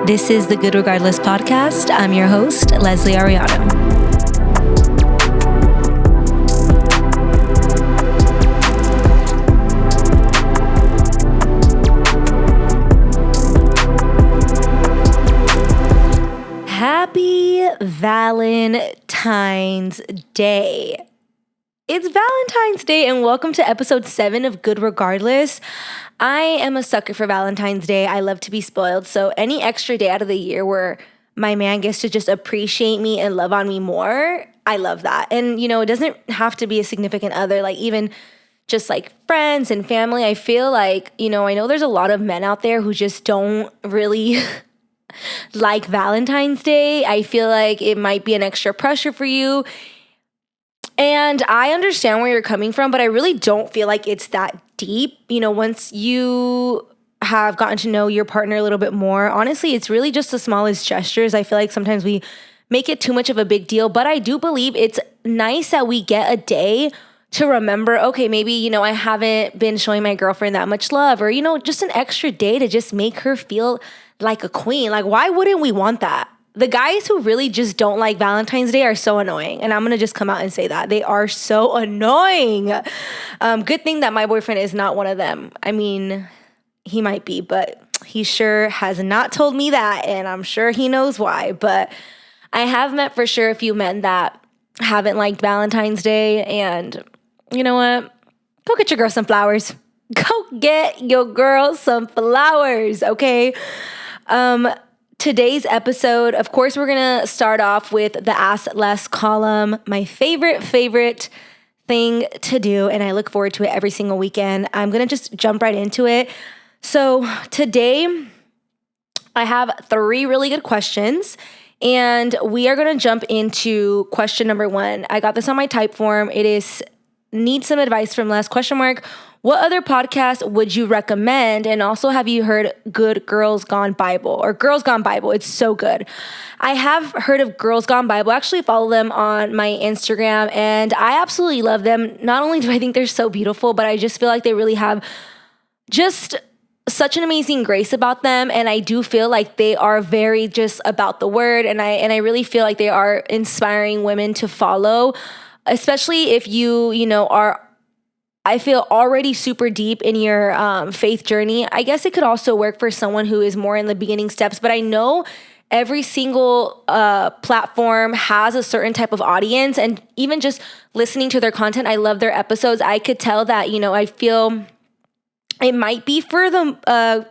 This is the Good Regardless podcast. I'm your host, Leslie Ariano. Happy Valentine's Day. It's Valentine's Day and welcome to episode 7 of Good Regardless. I am a sucker for Valentine's Day. I love to be spoiled. So any extra day out of the year where my man gets to just appreciate me and love on me more, I love that. And you know, it doesn't have to be a significant other, like even just like friends and family. I feel like, you know, I know there's a lot of men out there who just don't really like Valentine's Day. I feel like it might be an extra pressure for you. And I understand where you're coming from, but I really don't feel like it's that deep. You know, once you have gotten to know your partner a little bit more, honestly, it's really just the smallest gestures. I feel like sometimes we make it too much of a big deal, but I do believe it's nice that we get a day to remember, okay, maybe, you know, I haven't been showing my girlfriend that much love, or, you know, just an extra day to just make her feel like a queen. Like, why wouldn't we want that? The guys who really just don't like Valentine's Day are so annoying. And I'm going to just come out and say that. They are so annoying. Good thing that my boyfriend is not one of them. I mean, he might be, but he sure has not told me that. And I'm sure he knows why. But I have met for sure a few men that haven't liked Valentine's Day. And you know what? Go get your girl some flowers. Go get your girl some flowers, okay? Today's episode, of course, we're going to start off with the Ask Less column, my favorite thing to do, and I look forward to it every single weekend. I'm going to just jump right into it. So today, I have 3 really good questions, and we are going to jump into question number 1. I got this on my type form. It is, need some advice from Les, ? What other podcast would you recommend? And also, have you heard Good Girls Gone Bible or Girls Gone Bible? It's so good. I have heard of Girls Gone Bible. I actually follow them on my Instagram and I absolutely love them. Not only do I think they're so beautiful, but I just feel like they really have just such an amazing grace about them. And I do feel like they are very just about the word. And I really feel like they are inspiring women to follow, especially if you know, are, I feel, already super deep in your faith journey. I guess it could also work for someone who is more in the beginning steps, but I know every single platform has a certain type of audience, and even just listening to their content, I love their episodes. I could tell that, you know, I feel it might be for the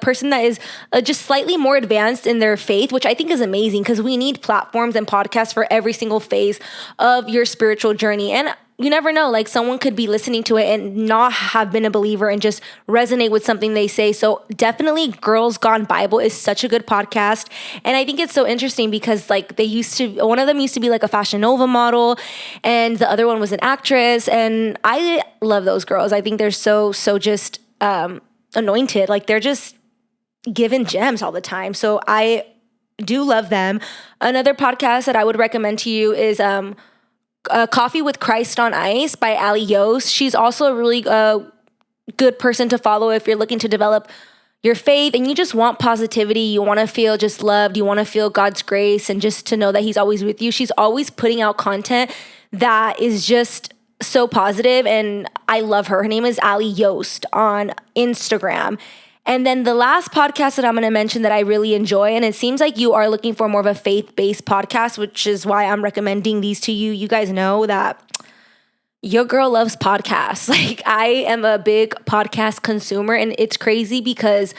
person that is just slightly more advanced in their faith, which I think is amazing because we need platforms and podcasts for every single phase of your spiritual journey. And you never know, like someone could be listening to it and not have been a believer and just resonate with something they say. So definitely Girls Gone Bible is such a good podcast. And I think it's so interesting because like one of them used to be like a Fashion Nova model and the other one was an actress. And I love those girls. I think they're so just anointed. Like they're just given gems all the time. So I do love them. Another podcast that I would recommend to you is Coffee with Christ on Ice by Ali Yost. She's also a really good person to follow if you're looking to develop your faith and you just want positivity. You want to feel just loved. You want to feel God's grace and just to know that he's always with you. She's always putting out content that is just so positive, and I love her. Her name is Ali Yost on Instagram. And then the last podcast that I'm going to mention that I really enjoy, and it seems like you are looking for more of a faith-based podcast, which is why I'm recommending these to you. You guys know that your girl loves podcasts. Like I am a big podcast consumer, and it's crazy because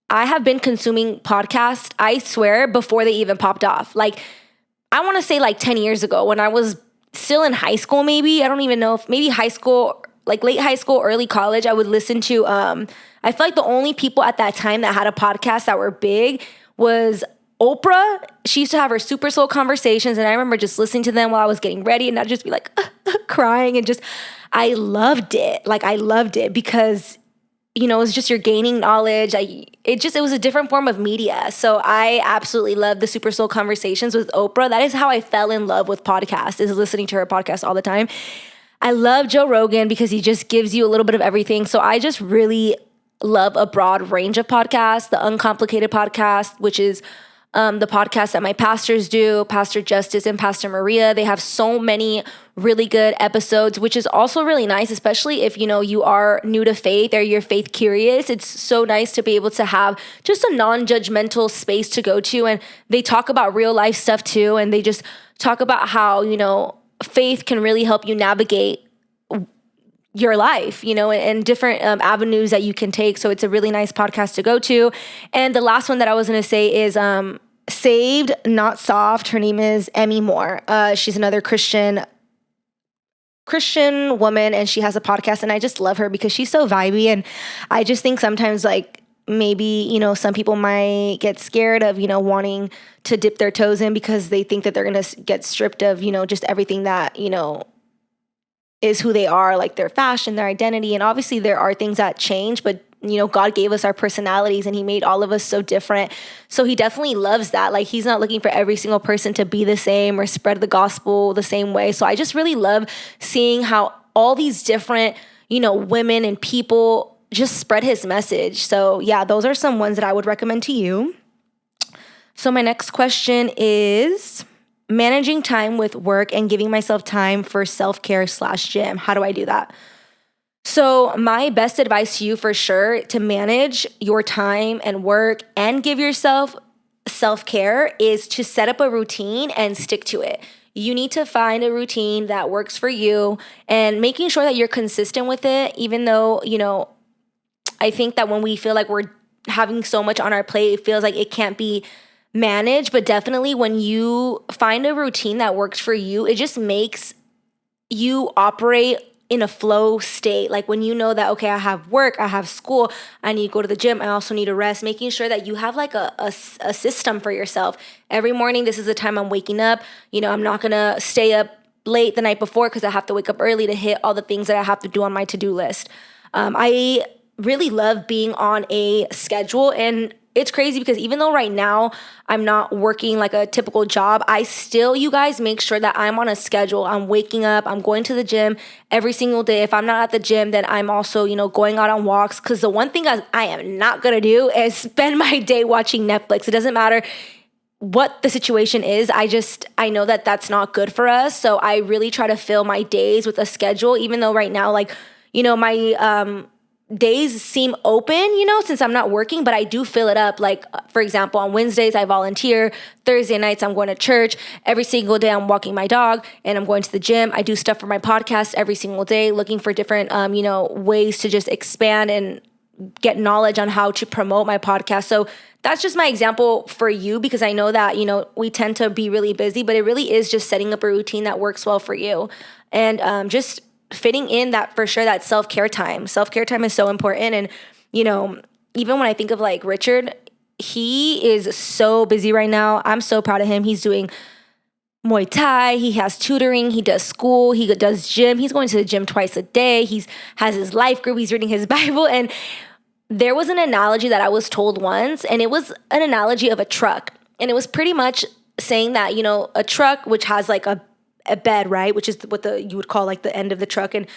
I have been consuming podcasts, I swear, before they even popped off. Like I want to say like 10 years ago when I was still in high school, maybe. I don't even know if maybe high school, like late high school, early college, I would listen to, I feel like the only people at that time that had a podcast that were big was Oprah. She used to have her Super Soul Conversations, and I remember just listening to them while I was getting ready, and I'd just be like crying, and just, I loved it. Like I loved it because, you know, it was just you're gaining knowledge. It was a different form of media. So I absolutely love the Super Soul Conversations with Oprah. That is how I fell in love with podcasts, is listening to her podcast all the time. I love Joe Rogan because he just gives you a little bit of everything. So I just really love a broad range of podcasts. The Uncomplicated podcast, which is the podcast that my pastors do, Pastor Justice and Pastor Maria. They have so many really good episodes, which is also really nice, especially if, you are new to faith or you're faith curious. It's so nice to be able to have just a non-judgmental space to go to. And they talk about real life stuff too. And they just talk about how, faith can really help you navigate your life, and different avenues that you can take. So it's a really nice podcast to go to. And the last one that I was going to say is Saved, Not Soft. Her name is Emmy Moore. She's another Christian woman, and she has a podcast, and I just love her because she's so vibey. And I just think sometimes maybe, some people might get scared of, wanting to dip their toes in because they think that they're going to get stripped of, just everything that, is who they are, like their fashion, their identity. And obviously there are things that change, but God gave us our personalities and he made all of us so different. So he definitely loves that. He's not looking for every single person to be the same or spread the gospel the same way. So I just really love seeing how all these different, women and people just spread his message. So yeah, those are some ones that I would recommend to you. So my next question is managing time with work and giving myself time for self-care / gym. How do I do that? So my best advice to you for sure to manage your time and work and give yourself self-care is to set up a routine and stick to it. You need to find a routine that works for you and making sure that you're consistent with it, even though, I think that when we feel like we're having so much on our plate, it feels like it can't be manage, but definitely when you find a routine that works for you, it just makes you operate in a flow state. When you know that, okay, I have work, I have school, I need to go to the gym, I also need to rest, making sure that you have a system for yourself. Every morning, this is the time I'm waking up. I'm not going to stay up late the night before because I have to wake up early to hit all the things that I have to do on my to-do list. I really love being on a schedule, and it's crazy because even though right now I'm not working like a typical job, I still, you guys, make sure that I'm on a schedule. I'm waking up, I'm going to the gym every single day. If I'm not at the gym, then I'm also, going out on walks. Because the one thing I am not going to do is spend my day watching Netflix. It doesn't matter what the situation is. I know that that's not good for us. So I really try to fill my days with a schedule, even though right now, my days seem open, since I'm not working, but I do fill it up. For example, on Wednesdays, I volunteer. Thursday nights, I'm going to church. Every single day, I'm walking my dog and I'm going to the gym. I do stuff for my podcast every single day, looking for different, ways to just expand and get knowledge on how to promote my podcast. So that's just my example for you, because I know that, we tend to be really busy, but it really is just setting up a routine that works well for you. And just fitting in that, for sure, that self-care time. Self-care time is so important. And, even when I think of Richard, he is so busy right now. I'm so proud of him. He's doing Muay Thai. He has tutoring. He does school. He does gym. He's going to the gym twice a day. He has his life group. He's reading his Bible. And there was an analogy that I was told once, and it was an analogy of a truck. And it was pretty much saying that, a truck, which has a bed, right? Which is what you would call the end of the truck. And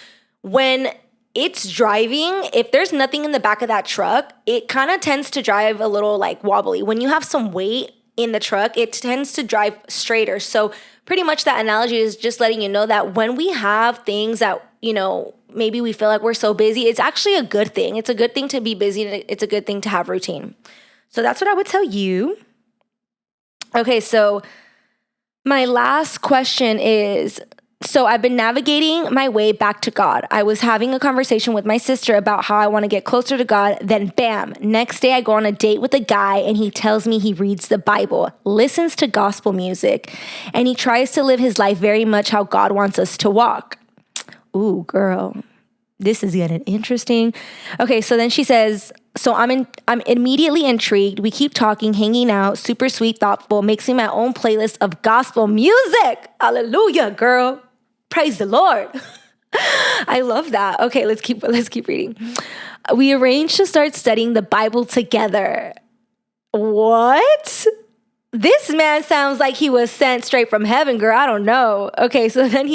when it's driving, if there's nothing in the back of that truck, it kind of tends to drive a little wobbly. When you have some weight in the truck, it tends to drive straighter. So pretty much that analogy is just letting you know that when we have things that, maybe we feel like we're so busy, it's actually a good thing. It's a good thing to be busy, and it's a good thing to have routine. So that's what I would tell you. Okay, so my last question is, so I've been navigating my way back to God. I was having a conversation with my sister about how I want to get closer to God. Then bam, next day I go on a date with a guy and he tells me he reads the Bible, listens to gospel music, and he tries to live his life very much how God wants us to walk. Ooh, girl, this is getting interesting. Okay, so then she says, so I'm immediately intrigued. We keep talking, hanging out, super sweet, thoughtful, makes me my own playlist of gospel music. Hallelujah, girl. Praise the Lord. I love that. Okay, let's keep reading. We arranged to start studying the Bible together. What? This man sounds like he was sent straight from heaven, girl. I don't know. Okay, so then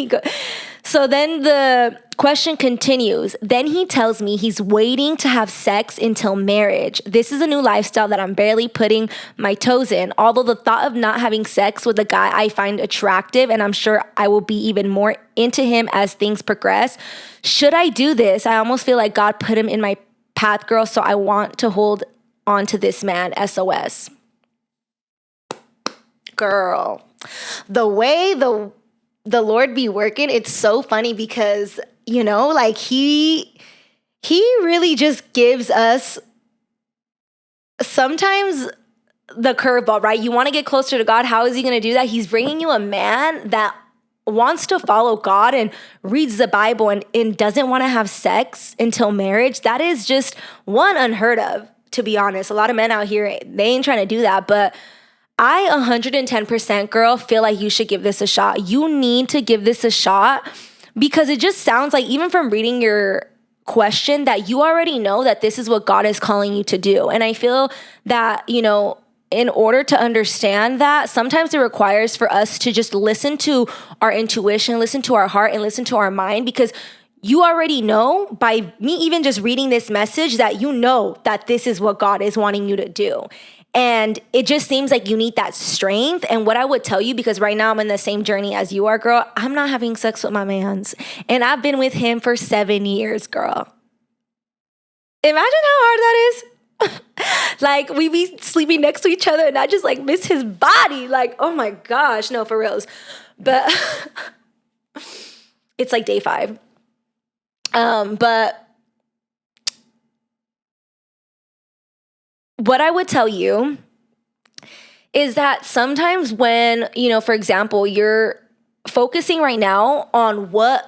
So then the question continues. Then he tells me he's waiting to have sex until marriage. This is a new lifestyle that I'm barely putting my toes in. Although the thought of not having sex with a guy I find attractive, and I'm sure I will be even more into him as things progress. Should I do this? I almost feel like God put him in my path, girl, so I want to hold on to this man, SOS. Girl, the way the Lord be working, it's so funny because, you know, like he really just gives us sometimes the curveball, right? You want to get closer to God. How is he going to do that? He's bringing you a man that wants to follow God and reads the Bible and doesn't want to have sex until marriage. That is just one unheard of, to be honest. A lot of men out here, they ain't trying to do that, but I 110%, girl, feel like you should give this a shot. You need to give this a shot because it just sounds like, even from reading your question, that you already know that this is what God is calling you to do. And I feel that, you know, in order to understand that, sometimes it requires for us to just listen to our intuition, listen to our heart, and listen to our mind, because you already know by me even just reading this message that you know that this is what God is wanting you to do. And it just seems like you need that strength. And what I would tell you, because right now I'm in the same journey as you are, girl, I'm not having sex with my mans. And I've been with him for 7 years, girl. Imagine how hard that is. Like, we be sleeping next to each other and I just like miss his body. Like, oh my gosh, no, for reals. But it's like day 5. But what I would tell you is that sometimes when, you know, for example, you're focusing right now on what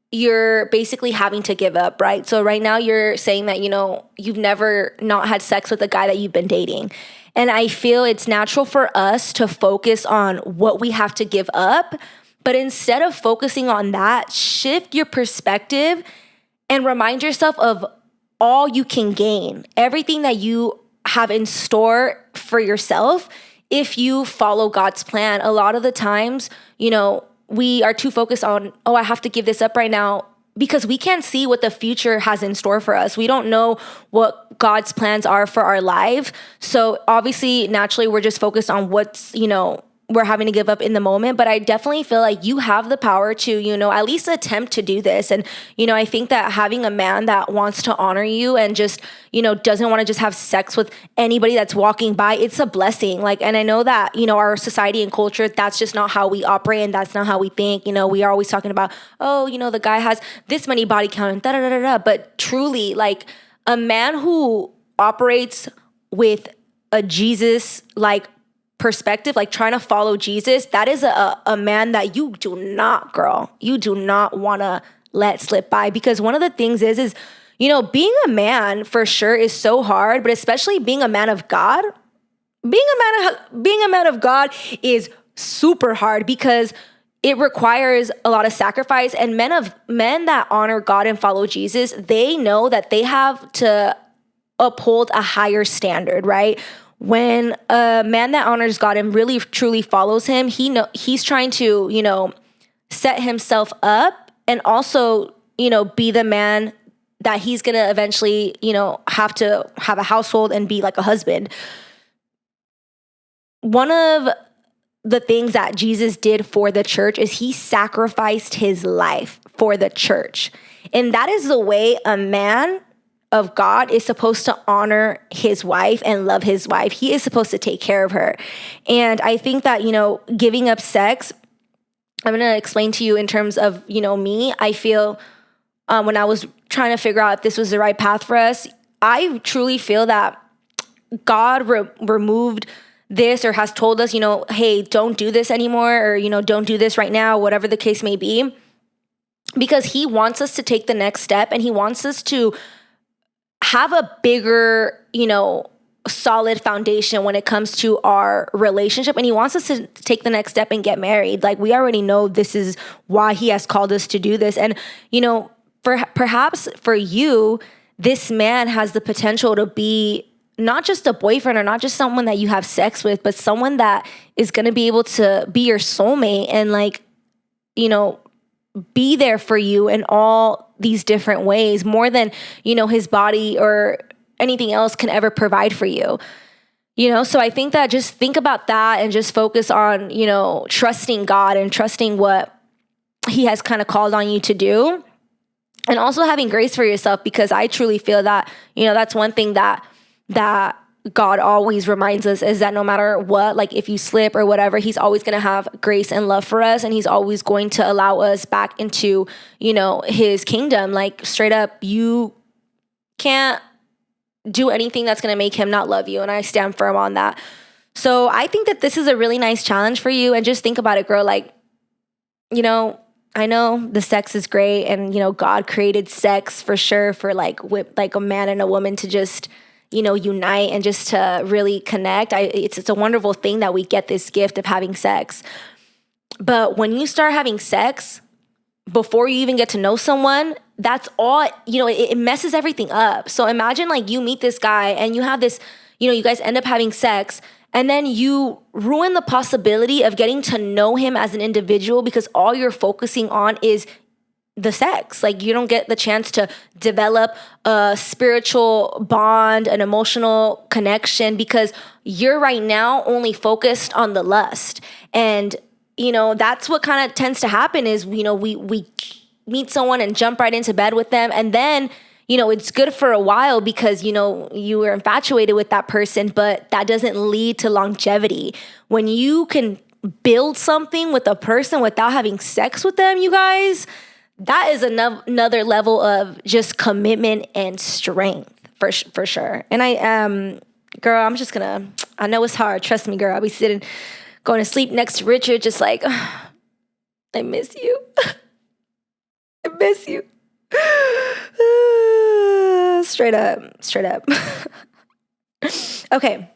you're basically having to give up, right? So right now you're saying that, you know, you've never not had sex with a guy that you've been dating. And I feel it's natural for us to focus on what we have to give up. But instead of focusing on that, shift your perspective and remind yourself of all you can gain, everything that you have in store for yourself if you follow God's plan. A lot of the times, you know, we are too focused on, oh, I have to give this up right now, because we can't see what the future has in store for us. We don't know what God's plans are for our life. So obviously, naturally, we're just focused on what's, you know, we're having to give up in the moment. But I definitely feel like you have the power to, you know, at least attempt to do this. And, you know, I think that having a man that wants to honor you and just, you know, doesn't want to just have sex with anybody that's walking by, it's a blessing. Like, and I know that, you know, our society and culture, that's just not how we operate and that's not how we think. You know, we are always talking about, oh, you know, the guy has this many body count and da-da-da-da-da. But truly, like, a man who operates with a Jesus, like, perspective, like trying to follow Jesus, that is a man that you do not, girl, you do not want to let slip by. Because one of the things is, you know, being a man for sure is so hard, but especially being a man of God, being a man of God is super hard because it requires a lot of sacrifice. And men that honor God and follow Jesus, they know that they have to uphold a higher standard, right? When a man that honors God and really truly follows him, he's trying to, you know, set himself up and also, you know, be the man that he's going to eventually, you know, have to have a household and be like a husband. One of the things that Jesus did for the church is he sacrificed his life for the church. And that is the way a man of God is supposed to honor his wife and love his wife. He is supposed to take care of her. And I think that, you know, giving up sex, I'm going to explain to you in terms of, you know, me, I feel when I was trying to figure out if this was the right path for us, I truly feel that God removed this or has told us, you know, hey, don't do this anymore, or, you know, don't do this right now, whatever the case may be, because he wants us to take the next step and he wants us to have a bigger, you know, solid foundation when it comes to our relationship. And he wants us to take the next step and get married. Like, we already know this is why he has called us to do this. And, you know, perhaps for you, this man has the potential to be not just a boyfriend or not just someone that you have sex with, but someone that is going to be able to be your soulmate and, like, you know, be there for you in all these different ways, more than, his body or anything else can ever provide for you. So I think that just think about that and just focus on, trusting God and trusting what he has kind of called on you to do. And also having grace for yourself, because I truly feel that, that's one thing that God always reminds us, is that no matter what, like if you slip or whatever, he's always going to have grace and love for us. And he's always going to allow us back into, his kingdom. Like straight up, you can't do anything that's going to make him not love you. And I stand firm on that. So I think that this is a really nice challenge for you. And just think about it, girl. Like, I know the sex is great, and, God created sex for sure for like a man and a woman to just, unite and just to really connect. It's a wonderful thing that we get this gift of having sex. But when you start having sex before you even get to know someone, that's all, it messes everything up. So imagine like you meet this guy and you have this, you guys end up having sex, and then you ruin the possibility of getting to know him as an individual because all you're focusing on is the sex. Like you don't get the chance to develop a spiritual bond, an emotional connection, because you're right now only focused on the lust. And, that's what kind of tends to happen is, we meet someone and jump right into bed with them. And then, it's good for a while because, you were infatuated with that person, but that doesn't lead to longevity. When you can build something with a person without having sex with them, you guys, that is another level of just commitment and strength for sure. And girl, I know it's hard. Trust me, girl. I'll be going to sleep next to Richard, just like, I miss you. I miss you. Straight up. Okay.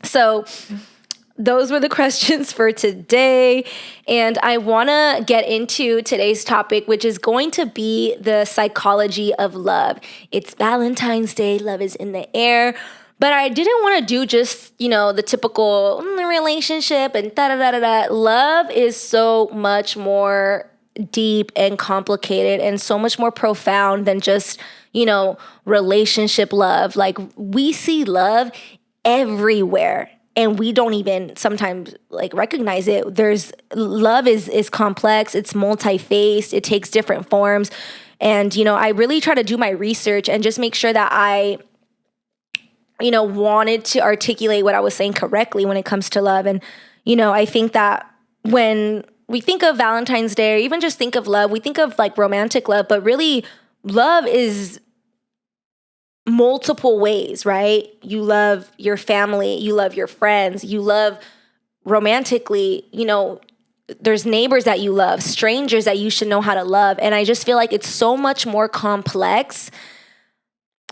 So those were the questions for today. And I want to get into today's topic, which is going to be the psychology of love. It's Valentine's Day. Love is in the air. But I didn't want to do just, the typical relationship and da-da-da-da-da. Love is so much more deep and complicated and so much more profound than just, relationship love. Like we see love everywhere and we don't even sometimes like recognize it. Love is complex. It's multi-faced. It takes different forms. And, I really try to do my research and just make sure that I wanted to articulate what I was saying correctly when it comes to love. And, I think that when we think of Valentine's Day or even just think of love, we think of like romantic love, but really love is multiple ways, right? You love your family, you love your friends, you love romantically, there's neighbors that you love, strangers that you should know how to love. And I just feel like it's so much more complex,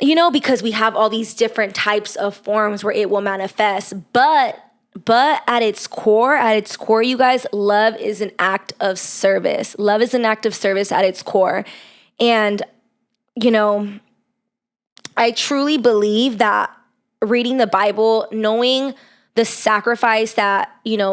because we have all these different types of forms where it will manifest. But at its core, you guys, love is an act of service. Love is an act of service at its core. And, I truly believe that reading the Bible, knowing the sacrifice that,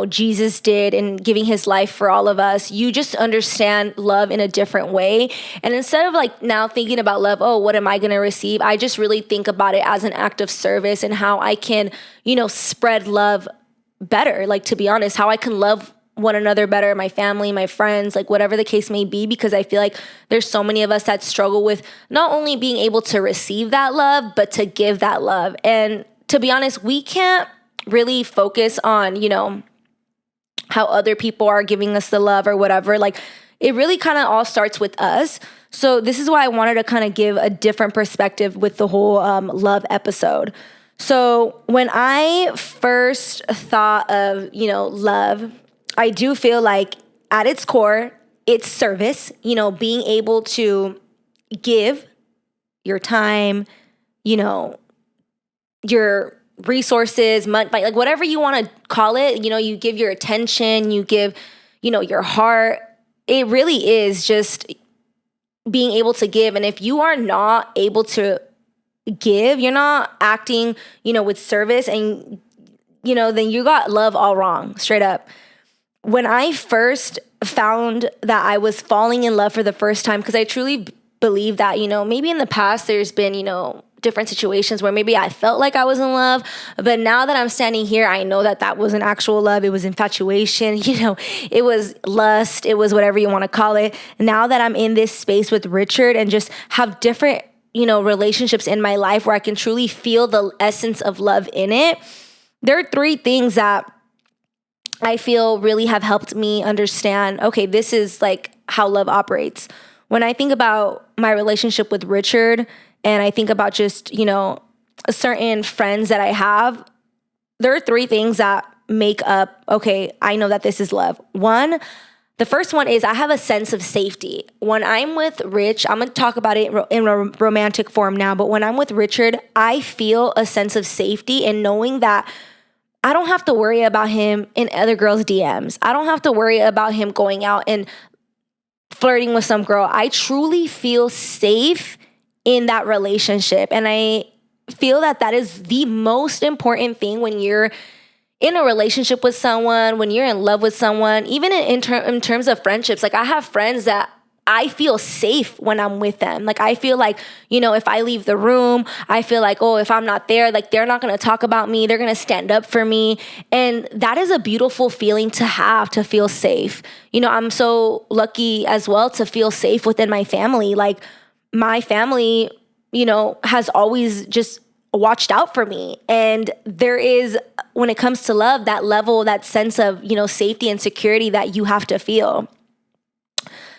Jesus did in giving his life for all of us, you just understand love in a different way. And instead of like now thinking about love, oh, what am I going to receive? I just really think about it as an act of service and how I can, spread love better. Like, to be honest, how I can love one another better, my family, my friends, like whatever the case may be, because I feel like there's so many of us that struggle with not only being able to receive that love, but to give that love. And to be honest, we can't really focus on, how other people are giving us the love or whatever. Like it really kind of all starts with us. So this is why I wanted to kind of give a different perspective with the whole love episode. So when I first thought of, love, I do feel like at its core, it's service, being able to give your time, your resources, like whatever you want to call it, you give your attention, you give, your heart. It really is just being able to give. And if you are not able to give, you're not acting, with service, and, then you got love all wrong, straight up. when I first found that I was falling in love for the first time, because I truly believe that, maybe in the past there's been, different situations where maybe I felt like I was in love, but now that I'm standing here, I know that that wasn't actual love. It was infatuation, it was lust, it was whatever you want to call it. Now that I'm in this space with Richard and just have different, relationships in my life where I can truly feel the essence of love in it, there are 3 things that I feel really have helped me understand, okay, this is like how love operates. When I think about my relationship with Richard and I think about just, certain friends that I have, there are 3 things that make up, okay, I know that this is love. The first one is I have a sense of safety. When I'm with Rich, I'm going to talk about it in a romantic form now, but when I'm with Richard, I feel a sense of safety in knowing that I don't have to worry about him in other girls' DMs. I don't have to worry about him going out and flirting with some girl. I truly feel safe in that relationship. And I feel that that is the most important thing when you're in a relationship with someone, when you're in love with someone, even in terms of friendships. Like, I have friends that I feel safe when I'm with them. Like, I feel like, if I leave the room, I feel like, oh, if I'm not there, like, they're not going to talk about me. They're going to stand up for me. And that is a beautiful feeling to have, to feel safe. I'm so lucky as well to feel safe within my family. Like, my family, has always just watched out for me. And there is, when it comes to love, that level, that sense of, safety and security that you have to feel.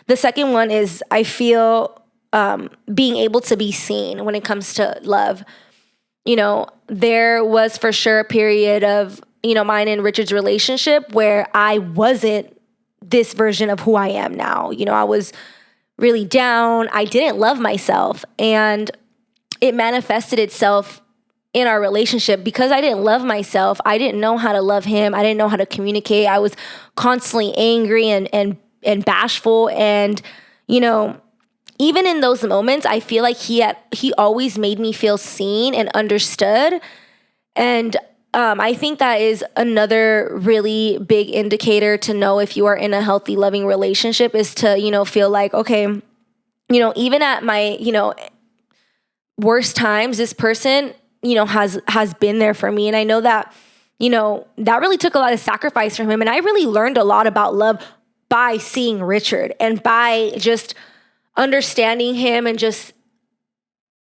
The second one is I feel being able to be seen when it comes to love. There was for sure a period of, mine and Richard's relationship where I wasn't this version of who I am now. I was really down. I didn't love myself. And it manifested itself in our relationship because I didn't love myself. I didn't know how to love him. I didn't know how to communicate. I was constantly angry and bashful. And, even in those moments, I feel like he always made me feel seen and understood. And I think that is another really big indicator to know if you are in a healthy, loving relationship is to, feel like, okay, even at my, worst times, this person, has been there for me. And I know that, that really took a lot of sacrifice from him. And I really learned a lot about love by seeing Richard and by just understanding him and just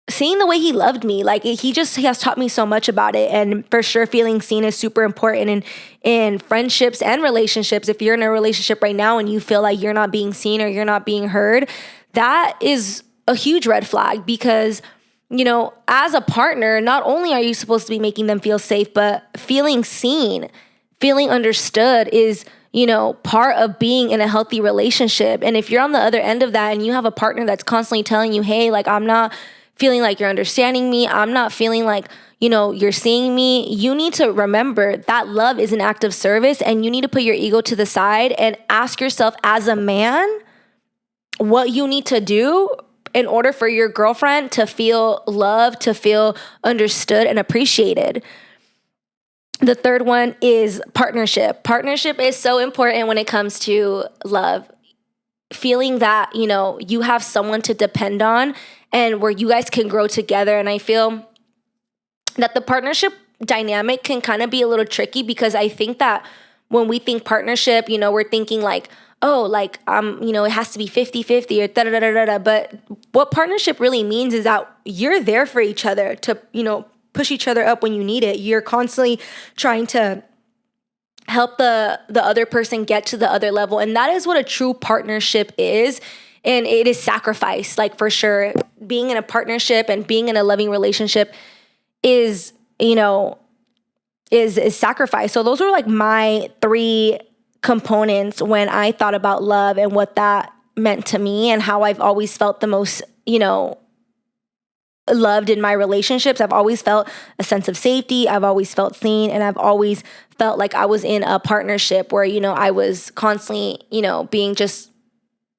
seeing the way he loved me. Like, he has taught me so much about it. And for sure, feeling seen is super important in friendships and relationships. If you're in a relationship right now and you feel like you're not being seen or you're not being heard, that is a huge red flag because, as a partner, not only are you supposed to be making them feel safe, but feeling seen, feeling understood is part of being in a healthy relationship. And if you're on the other end of that and you have a partner that's constantly telling you, hey, like, I'm not feeling like you're understanding me, I'm not feeling like, you're seeing me, you need to remember that love is an act of service and you need to put your ego to the side and ask yourself as a man what you need to do in order for your girlfriend to feel loved, to feel understood and appreciated. The third one is partnership. Partnership is so important when it comes to love. Feeling that, you have someone to depend on and where you guys can grow together. And I feel that the partnership dynamic can kind of be a little tricky because I think that when we think partnership, we're thinking like, oh, like, it has to be 50-50 or da-da-da-da-da. But what partnership really means is that you're there for each other to, push each other up when you need it. You're constantly trying to help the other person get to the other level. And that is what a true partnership is. And it is sacrifice, like, for sure. Being in a partnership and being in a loving relationship is sacrifice. So those were like my 3 components when I thought about love and what that meant to me and how I've always felt the most, loved in my relationships. I've always felt a sense of safety. I've always felt seen. And I've always felt like I was in a partnership where, I was constantly, being just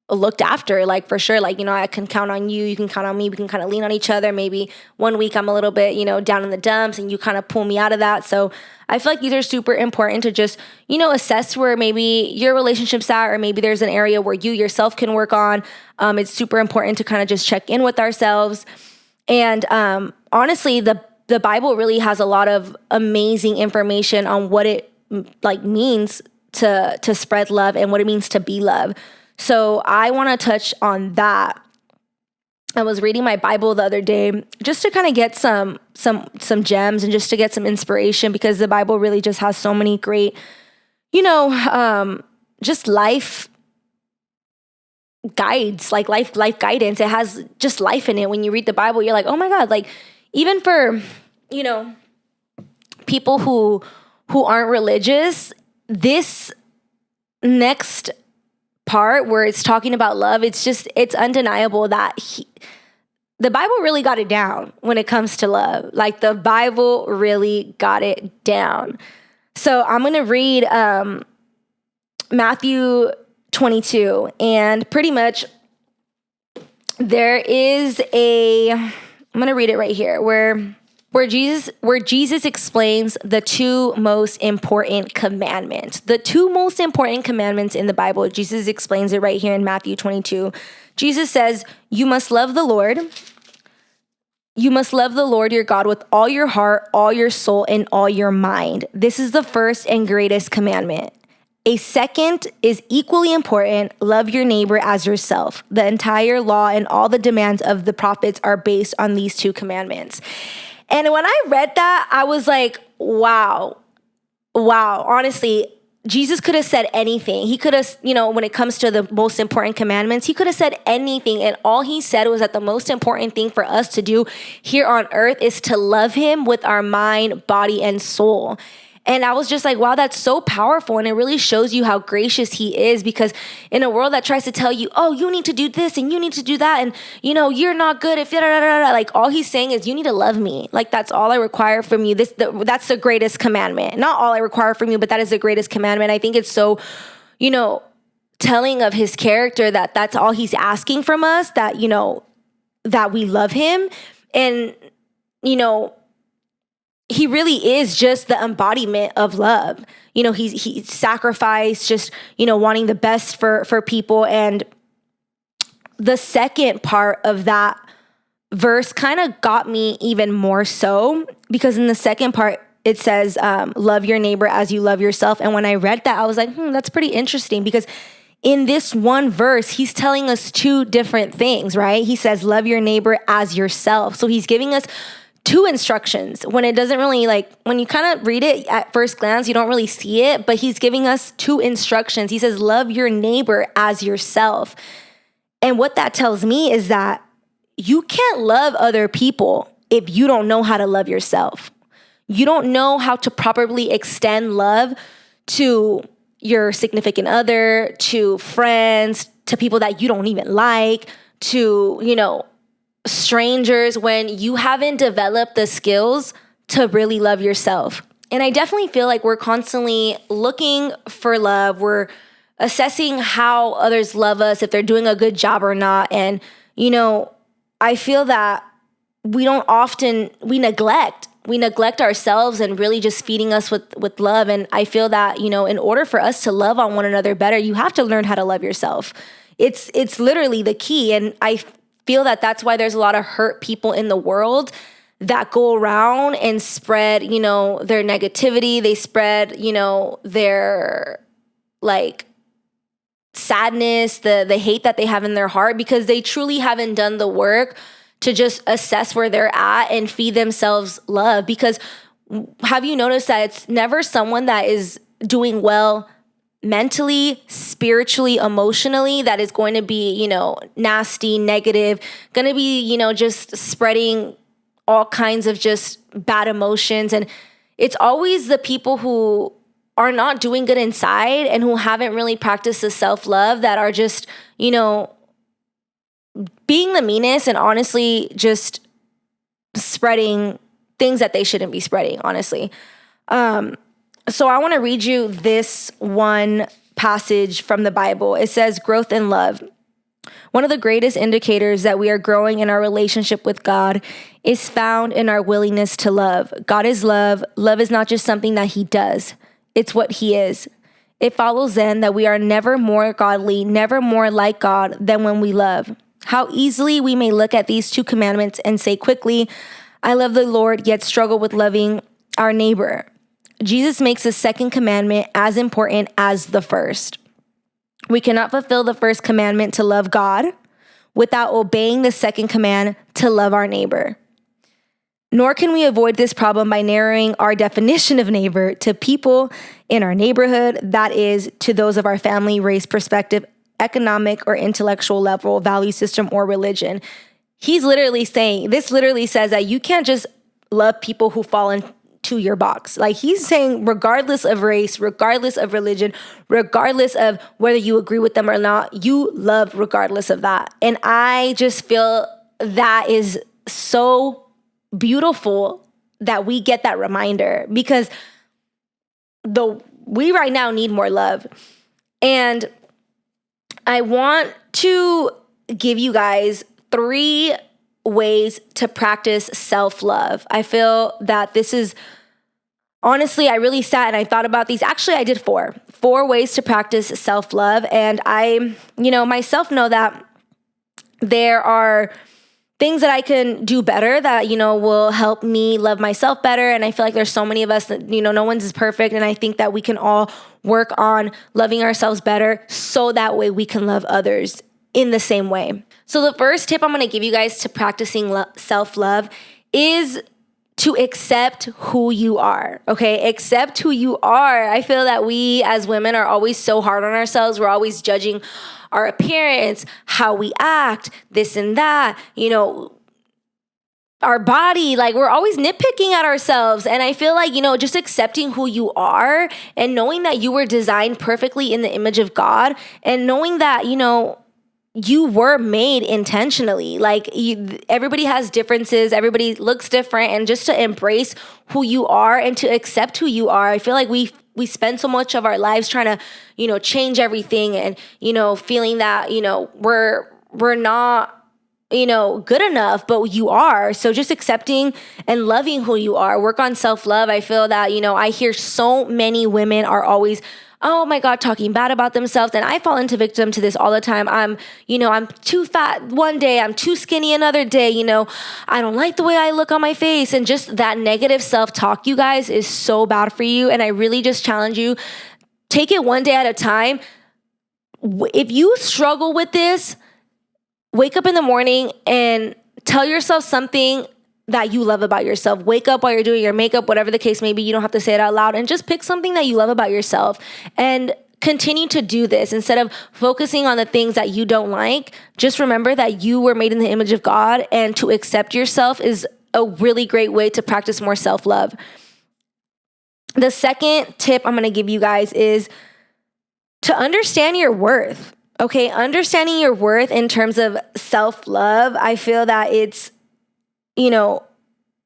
looked after, like for sure. Like, I can count on you. You can count on me. We can kind of lean on each other. Maybe one week I'm a little bit, down in the dumps and you kind of pull me out of that. So I feel like these are super important to just, assess where maybe your relationship's at, or maybe there's an area where you yourself can work on. It's super important to kind of just check in with ourselves. And honestly, the Bible really has a lot of amazing information on what it means to spread love and what it means to be love. So I want to touch on that. I was reading my Bible the other day just to kind of get some gems and just to get some inspiration, because the Bible really just has so many great, just life guides, like life guidance. It has just life in it. When you read the Bible, you're like, oh my God, like even for, people who aren't religious, this next part where it's talking about love, it's undeniable that the Bible really got it down when it comes to love. Like the Bible really got it down. So I'm going to read Matthew 22, and pretty much there is I'm going to read it right here where Jesus explains the two most important commandments. The two most important commandments in the Bible, Jesus explains it right here in Matthew 22. Jesus says, you must love the Lord. You must love the Lord your God with all your heart, all your soul, and all your mind. This is the first and greatest commandment. A second is equally important. Love your neighbor as yourself. The entire law and all the demands of the prophets are based on these two commandments. And when I read that, I was like, wow. Honestly, Jesus could have said anything. He could have, when it comes to the most important commandments, he could have said anything. And all he said was that the most important thing for us to do here on earth is to love him with our mind, body, and soul. And I was just like, wow, that's so powerful. And it really shows you how gracious he is, because in a world that tries to tell you, oh, you need to do this and you need to do that, and, you're not good if, like all he's saying is you need to love me. Like, that's all I require from you. That's the greatest commandment. Not all I require from you, but that is the greatest commandment. I think it's so, telling of his character that that's all he's asking from us, that, that we love him. And, he really is just the embodiment of love. He sacrificed, just, wanting the best for people. And the second part of that verse kind of got me even more so, because in the second part, it says, love your neighbor as you love yourself. And when I read that, I was like, that's pretty interesting, because in this one verse, he's telling us two different things, right? He says, love your neighbor as yourself. So he's giving us two instructions, when it doesn't really, when you kind of read it at first glance, you don't really see it, but he's giving us two instructions. He says, love your neighbor as yourself. And what that tells me is that you can't love other people if you don't know how to love yourself. You don't know how to properly extend love to your significant other, to friends, to people that you don't even like, to, strangers, when you haven't developed the skills to really love yourself. And I definitely feel like we're constantly looking for love. We're assessing how others love us, if they're doing a good job or not. And, I feel that we neglect ourselves and really just feeding us with love. And I feel that, in order for us to love on one another better, you have to learn how to love yourself. It's literally the key. And I feel that that's why there's a lot of hurt people in the world that go around and spread, their negativity. They spread, their sadness, the hate that they have in their heart, because they truly haven't done the work to just assess where they're at and feed themselves love. Because have you noticed that it's never someone that is doing well mentally, spiritually, emotionally, that is going to be, nasty, negative, going to be, just spreading all kinds of just bad emotions. And it's always the people who are not doing good inside and who haven't really practiced the self-love that are just, being the meanest and honestly just spreading things that they shouldn't be spreading, honestly. So I want to read you this one passage from the Bible. It says, growth in love. One of the greatest indicators that we are growing in our relationship with God is found in our willingness to love. God is love. Love is not just something that he does. It's what he is. It follows then that we are never more godly, never more like God than when we love. How easily we may look at these two commandments and say quickly, I love the Lord, yet struggle with loving our neighbor. Jesus makes the second commandment as important as the first. We cannot fulfill the first commandment to love God without obeying the second command to love our neighbor. Nor can we avoid this problem by narrowing our definition of neighbor to people in our neighborhood, that is, to those of our family, race, perspective, economic or intellectual level, value system, or religion. He's literally saying, this literally says that you can't just love people who fall into your box. Like he's saying, regardless of race, regardless of religion, regardless of whether you agree with them or not, you love regardless of that. And I just feel that is so beautiful that we get that reminder, because we right now need more love. And I want to give you guys 3 ways to practice self-love. I feel that this is, honestly, I really sat and I thought about these. Actually, I did 4 ways to practice self-love. And I, myself know that there are things that I can do better that, will help me love myself better. And I feel like there's so many of us that, no one's is perfect. And I think that we can all work on loving ourselves better so that way we can love others in the same way. So the first tip I'm going to give you guys to practicing self-love is to accept who you are, okay? Accept who you are. I feel that we as women are always so hard on ourselves. We're always judging our appearance, how we act, this and that, our body, like we're always nitpicking at ourselves. And I feel like, just accepting who you are and knowing that you were designed perfectly in the image of God, and knowing that, you were made intentionally. Like everybody has differences, everybody looks different, and just to embrace who you are and to accept who you are. I feel like we spend so much of our lives trying to, change everything and, feeling that, we're not, good enough, but you are. So just accepting and loving who you are. Work on self-love. I feel that, I hear so many women are always, oh my God, talking bad about themselves. And I fall into victim to this all the time. I'm too fat one day, I'm too skinny another day, I don't like the way I look on my face. And just that negative self-talk, you guys, is so bad for you. And I really just challenge you, take it one day at a time. If you struggle with this, wake up in the morning and tell yourself something that you love about yourself. Wake up while you're doing your makeup, whatever the case may be. You don't have to say it out loud, and just pick something that you love about yourself and continue to do this instead of focusing on the things that you don't like. Just remember that you were made in the image of God, and to accept yourself is a really great way to practice more self-love. The second tip I'm going to give you guys is to understand your worth. Okay, understanding your worth in terms of self-love. I feel that it's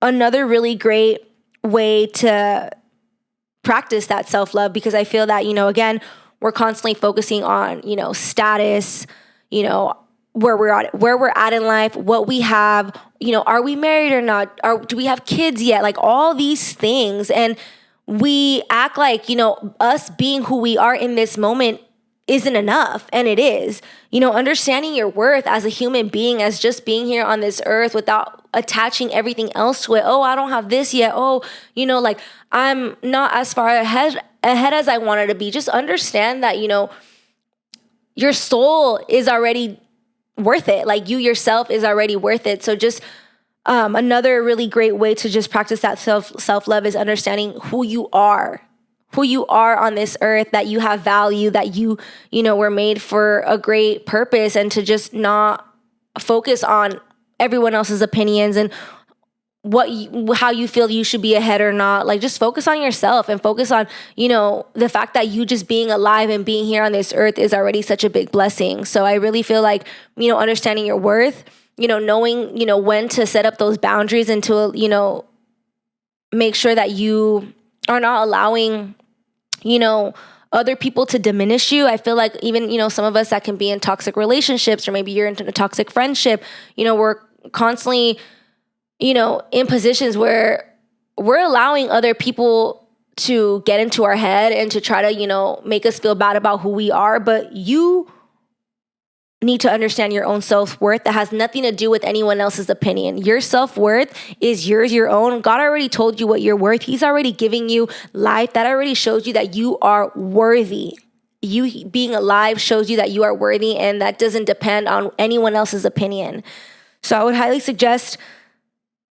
another really great way to practice that self-love, because I feel that, again, we're constantly focusing on, status, where we're at in life, what we have, are we married or not? Do we have kids yet? Like all these things. And we act like, us being who we are in this moment isn't enough. And it is, understanding your worth as a human being, as just being here on this earth without attaching everything else to it. Oh, I don't have this yet. Oh, like I'm not as far ahead as I wanted to be. Just understand that, your soul is already worth it. Like you yourself is already worth it. So just another really great way to just practice that self-love is understanding who you are on this earth, that you have value, that you were made for a great purpose, and to just not focus on everyone else's opinions and how you feel you should be ahead or not. Like just focus on yourself and focus on, the fact that you just being alive and being here on this earth is already such a big blessing. So I really feel like, understanding your worth, knowing, when to set up those boundaries and to, make sure that you are not allowing, other people to diminish you. I feel like even, some of us that can be in toxic relationships, or maybe you're in a toxic friendship, we're constantly, in positions where we're allowing other people to get into our head and to try to, make us feel bad about who we are. But you need to understand your own self-worth. That has nothing to do with anyone else's opinion. Your self-worth is yours, your own. God already told you what you're worth. He's already giving you life. That already shows you that you are worthy. You being alive shows you that you are worthy, and that doesn't depend on anyone else's opinion. So I would highly suggest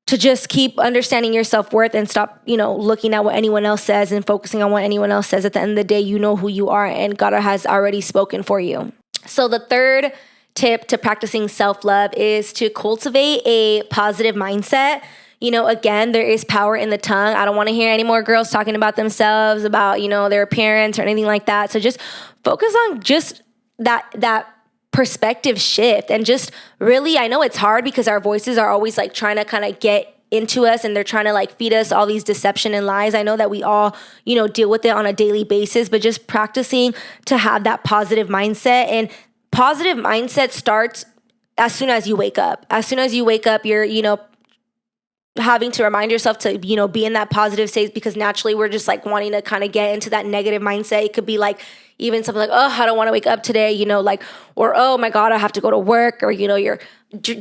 to just keep understanding your self-worth and stop, looking at what anyone else says and focusing on what anyone else says. At the end of the day, you know who you are, and God has already spoken for you. So the third tip to practicing self-love is to cultivate a positive mindset. Again, there is power in the tongue. I don't want to hear any more girls talking about themselves, about, their appearance or anything like that. So just focus on just that perspective shift, and just really, I know it's hard because our voices are always like trying to kind of get into us, and they're trying to like feed us all these deception and lies. I know that we all, deal with it on a daily basis, but just practicing to have that positive mindset. And positive mindset starts as soon as you wake up. As soon as you wake up, you're, having to remind yourself to, be in that positive state, because naturally we're just like wanting to kind of get into that negative mindset. It could be like even something like, oh, I don't want to wake up today, or, oh my God, I have to go to work, or, you're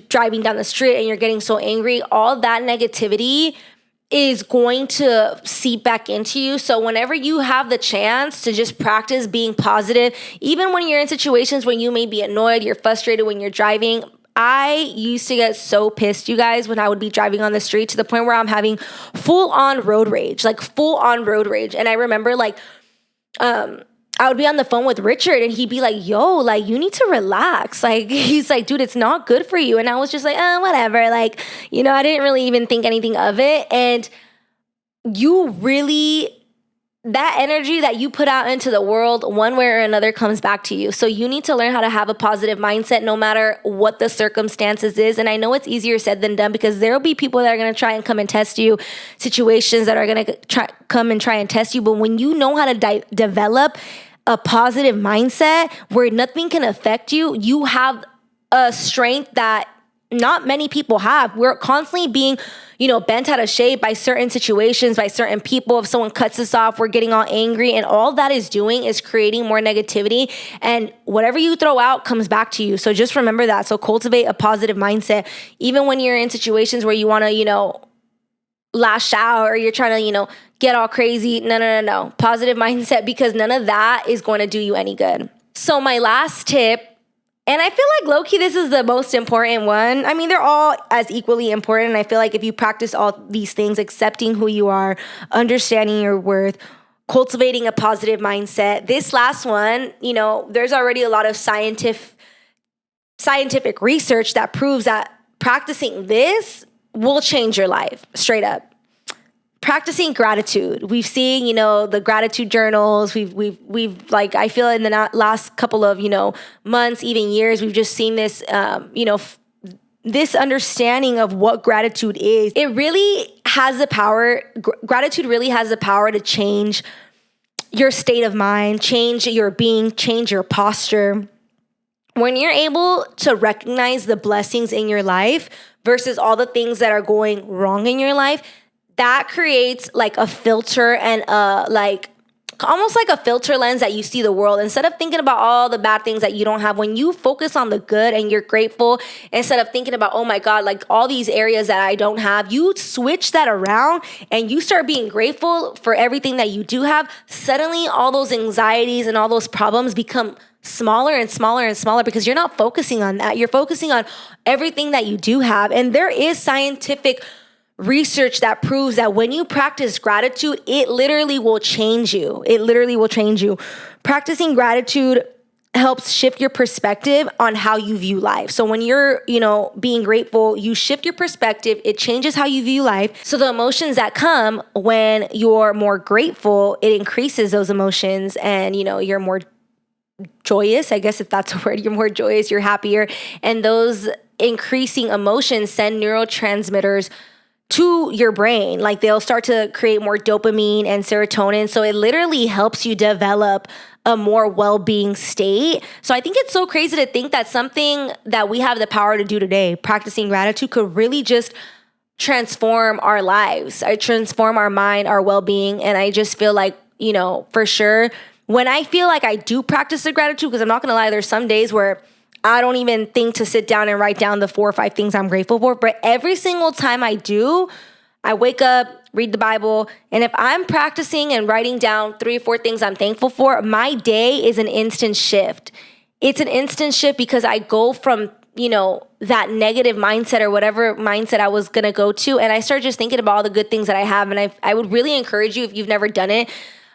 driving down the street and you're getting so angry. All that negativity is going to seep back into you. So whenever you have the chance to just practice being positive, even when you're in situations where you may be annoyed, you're frustrated when you're driving. I used to get so pissed, you guys, when I would be driving on the street, to the point where I'm having full on road rage. And I remember I would be on the phone with Richard, and he'd be like, yo, like, you need to relax. Like, he's like, dude, it's not good for you. And I was just like, whatever. Like, I didn't really even think anything of it. And that energy that you put out into the world, one way or another, comes back to you. So you need to learn how to have a positive mindset no matter what the circumstances is. And I know it's easier said than done, because there'll be people that are going to try and come and test you, situations that are going to come and try and test you. But when you know how to develop a positive mindset where nothing can affect you, you have a strength that not many people have. We're constantly being, bent out of shape by certain situations, by certain people. If someone cuts us off, we're getting all angry, and all that is doing is creating more negativity, and whatever you throw out comes back to you. So just remember that. So cultivate a positive mindset, even when you're in situations where you want to, lash out, or you're trying to, get all crazy. No. Positive mindset, because none of that is going to do you any good. So my last tip, and I feel like low-key this is the most important one. I mean, they're all as equally important. And I feel like if you practice all these things, accepting who you are, understanding your worth, cultivating a positive mindset, this last one, there's already a lot of scientific research that proves that practicing this will change your life, straight up. Practicing gratitude. We've seen, the gratitude journals. We've like, I feel in the last couple of, months, even years, we've just seen this, this understanding of what gratitude is. It really has the power. Gratitude really has the power to change your state of mind, change your being, change your posture. When you're able to recognize the blessings in your life versus all the things that are going wrong in your life, that creates like a filter and almost like a filter lens that you see the world. Instead of thinking about all the bad things that you don't have, when you focus on the good and you're grateful, instead of thinking about, oh my God, like all these areas that I don't have, you switch that around and you start being grateful for everything that you do have. Suddenly all those anxieties and all those problems become smaller and smaller and smaller, because you're not focusing on that. You're focusing on everything that you do have. And there is scientific research that proves that when you practice gratitude, it literally will change you. It literally will change you. Practicing gratitude helps shift your perspective on how you view life. So when you're, being grateful, you shift your perspective. It changes how you view life. So the emotions that come when you're more grateful, it increases those emotions, and, you're more joyous, I guess, if that's a word. You're more joyous, you're happier. And those increasing emotions send neurotransmitters to your brain. Like they'll start to create more dopamine and serotonin. So it literally helps you develop a more well-being state. So I think it's so crazy to think that something that we have the power to do today, practicing gratitude, could really just transform our lives, transform our mind, our well-being. And I just feel like, for sure, when I feel like I do practice the gratitude, because I'm not going to lie, there's some days where I don't even think to sit down and write down the 4 or 5 things I'm grateful for. But every single time I do, I wake up, read the Bible, and if I'm practicing and writing down 3 or 4 things I'm thankful for, my day is an instant shift. It's an instant shift because I go from, that negative mindset or whatever mindset I was going to go to, and I start just thinking about all the good things that I have. And I would really encourage you, if you've never done it,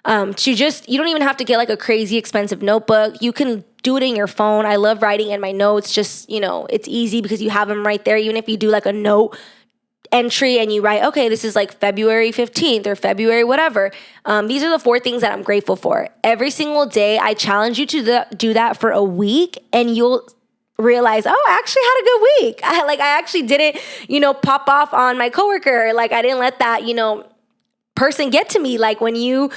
you don't even have to get like a crazy expensive notebook. You can do it in your phone. I love writing in my notes. Just, it's easy because you have them right there. Even if you do like a note entry and you write, okay, this is like February 15th or February whatever. These are the 4 things that I'm grateful for. Every single day, I challenge you to do that for a week, and you'll realize, oh, I actually had a good week. I actually didn't, pop off on my coworker. Like I didn't let that, person get to me. Like when you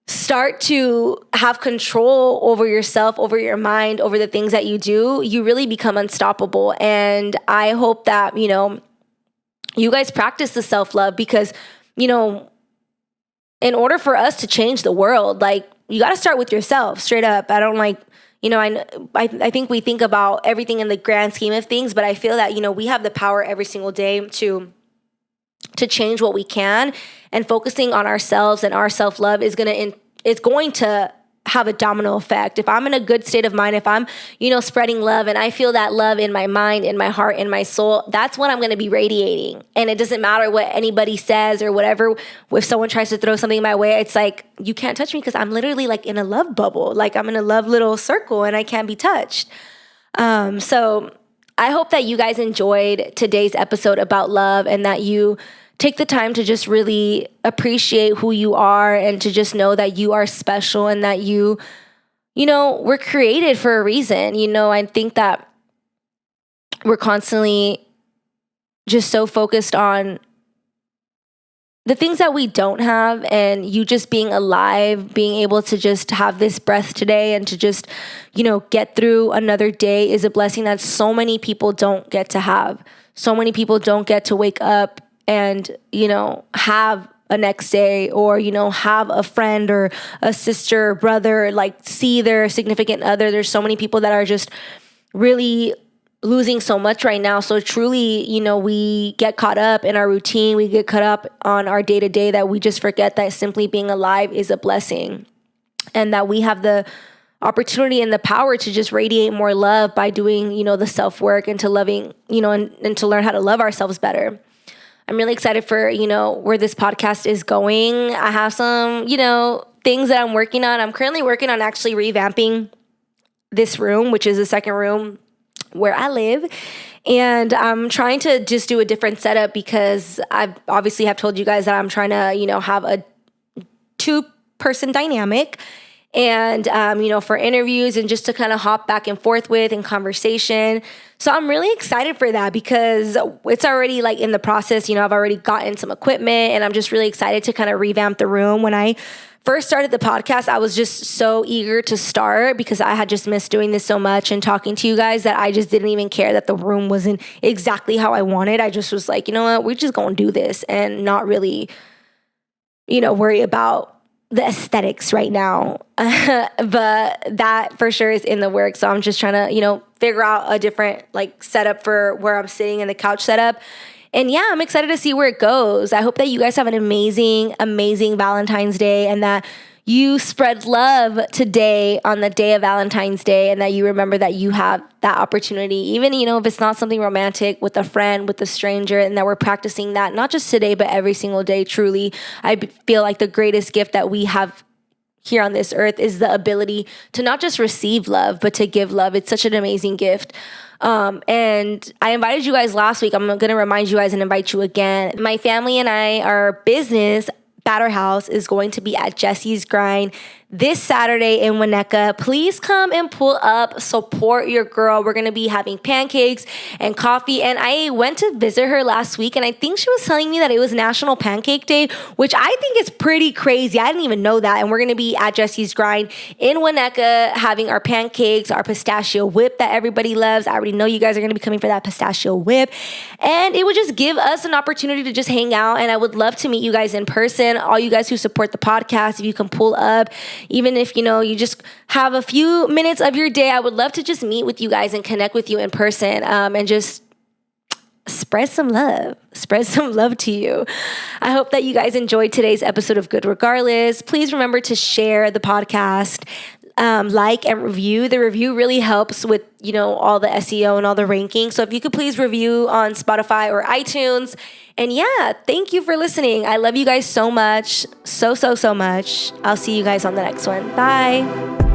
start to have control over yourself, over your mind, over the things that you do, you really become unstoppable. And I hope that, you guys practice the self-love because, in order for us to change the world, like you got to start with yourself straight up. I don't I think we think about everything in the grand scheme of things, but I feel that, we have the power every single day to change what we can, and focusing on ourselves and our self-love is going to have a domino effect. If I'm in a good state of mind, if I'm, spreading love and I feel that love in my mind, in my heart, in my soul, that's what I'm going to be radiating. And it doesn't matter what anybody says or whatever. If someone tries to throw something my way, it's like, you can't touch me because I'm literally like in a love bubble. Like I'm in a love little circle and I can't be touched. So I hope that you guys enjoyed today's episode about love, and that you take the time to just really appreciate who you are, and to just know that you are special, and that we're created for a reason. I think that we're constantly just so focused on the things that we don't have, and you just being alive, being able to just have this breath today and to just, get through another day is a blessing that so many people don't get to have. So many people don't get to wake up and, have a next day, or, have a friend or a sister, brother, like see their significant other. There's so many people that are just really losing so much right now. So truly, we get caught up in our routine. We get caught up on our day-to-day that we just forget that simply being alive is a blessing, and that we have the opportunity and the power to just radiate more love by doing, the self-work, and to loving, and to learn how to love ourselves better. I'm really excited for, where this podcast is going. I have some, things that I'm working on. I'm currently working on actually revamping this room, which is the second room where I live. And I'm trying to just do a different setup because I obviously have told you guys that I'm trying to, have a 2-person dynamic. And, for interviews and just to kind of hop back and forth with in conversation. So I'm really excited for that because it's already like in the process. I've already gotten some equipment, and I'm just really excited to kind of revamp the room. When I first started the podcast, I was just so eager to start because I had just missed doing this so much and talking to you guys that I just didn't even care that the room wasn't exactly how I wanted. I just was like, you know what, we're just going to do this and not really, worry about the aesthetics right now. But that for sure is in the works. So I'm just trying to, figure out a different like setup for where I'm sitting in the couch setup. And yeah, I'm excited to see where it goes. I hope that you guys have an amazing, amazing Valentine's Day, and that you spread love today on the day of Valentine's Day, and that you remember that you have that opportunity, even, if it's not something romantic, with a friend, with a stranger, and that we're practicing that not just today, but every single day. Truly, I feel like the greatest gift that we have here on this earth is the ability to not just receive love, but to give love. It's such an amazing gift. And I invited you guys last week. I'm going to remind you guys and invite you again. My family and I, our business, Batter House, is going to be at Jesse's Grind this Saturday in Winnetka. Please come and pull up, support your girl. We're going to be having pancakes and coffee. And I went to visit her last week, and I think she was telling me that it was National Pancake Day, which I think is pretty crazy. I didn't even know that. And we're going to be at Jesse's Grind in Winnetka having our pancakes, our pistachio whip that everybody loves. I already know you guys are going to be coming for that pistachio whip. And it would just give us an opportunity to just hang out. And I would love to meet you guys in person. All you guys who support the podcast, if you can pull up, even if, you just have a few minutes of your day, I would love to just meet with you guys and connect with you in person, and just spread some love to you. I hope that you guys enjoyed today's episode of Good Regardless. Please remember to share the podcast, like and review. The review really helps with, all the SEO and all the ranking. So if you could please review on Spotify or iTunes. And yeah, thank you for listening. I love you guys so much. So much. I'll see you guys on the next one. Bye.